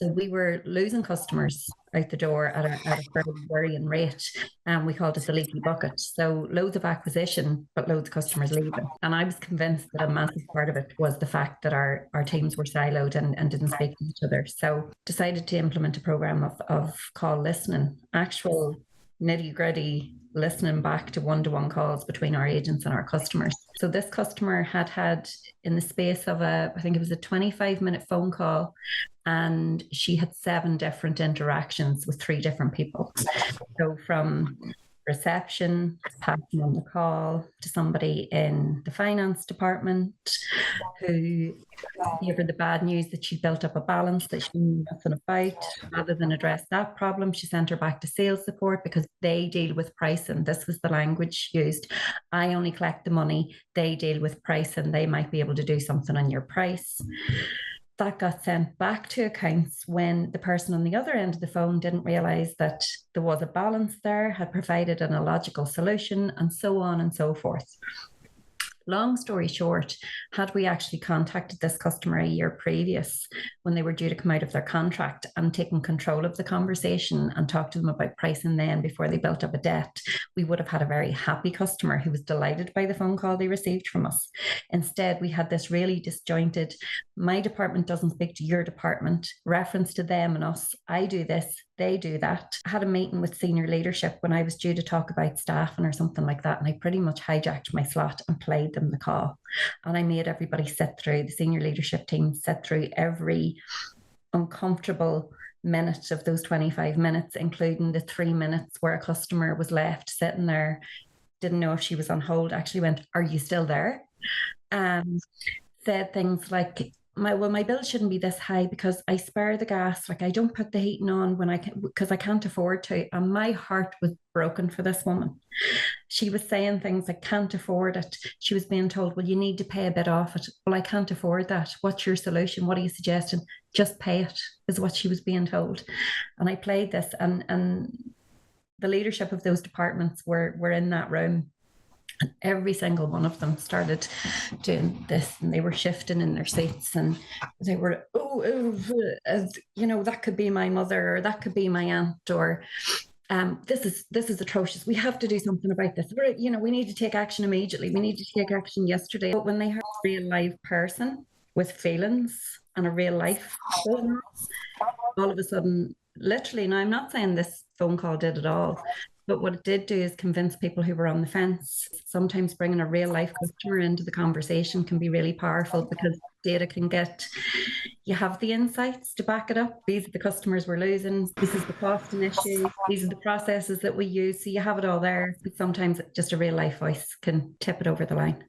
So we were losing customers out the door at a very worrying rate, and we called it the leaky bucket. So loads of acquisition, but loads of customers leaving. And I was convinced that a massive part of it was the fact that our teams were siloed and didn't speak to each other. So decided to implement a program of call listening, actual nitty-gritty listening back to one-to-one calls between our agents and our customers. So this customer had in the space of I think it was a 25-minute phone call, and she had 7 different interactions with 3 different people. So from reception, passing on the call to somebody in the finance department who gave her the bad news that she built up a balance that she knew nothing about. Rather than address that problem, she sent her back to sales support because they deal with pricing. This was the language used. I only collect the money, they deal with price, and they might be able to do something on your price. That got sent back to accounts when the person on the other end of the phone didn't realize that there was a balance there, had provided an illogical solution, and so on and so forth. Long story short, had we actually contacted this customer a year previous when they were due to come out of their contract and taken control of the conversation and talked to them about pricing then before they built up a debt, we would have had a very happy customer who was delighted by the phone call they received from us. Instead, we had this really disjointed, my department doesn't speak to your department, reference to them and us, I do this, they do that. I had a meeting with senior leadership when I was due to talk about staffing or something like that, and I pretty much hijacked my slot and played them the call. And I made everybody sit through, the senior leadership team sit through every uncomfortable minute of those 25 minutes, including the 3 minutes where a customer was left sitting there, didn't know if she was on hold, actually went, "Are you still there?" And said things like, my bill shouldn't be this high because I spare the gas. Like, I don't put the heating on because I can't afford to. And my heart was broken for this woman. She was saying things like, can't afford it. She was being told, well, you need to pay a bit off it. Well, I can't afford that. What's your solution? What are you suggesting? Just pay it, is what she was being told. And I played this, and the leadership of those departments were in that room. And every single one of them started doing this, and they were shifting in their seats, and they were, that could be my mother, or that could be my aunt, or this is atrocious. We have to do something about this. We need to take action immediately. We need to take action yesterday. But when they heard a real live person with feelings and a real life, all of a sudden, literally, now I'm not saying this phone call did it all, but what it did do is convince people who were on the fence. Sometimes bringing a real life customer into the conversation can be really powerful because data can you have the insights to back it up. These are the customers we're losing. This is the costing issue. These are the processes that we use. So you have it all there. But sometimes just a real life voice can tip it over the line.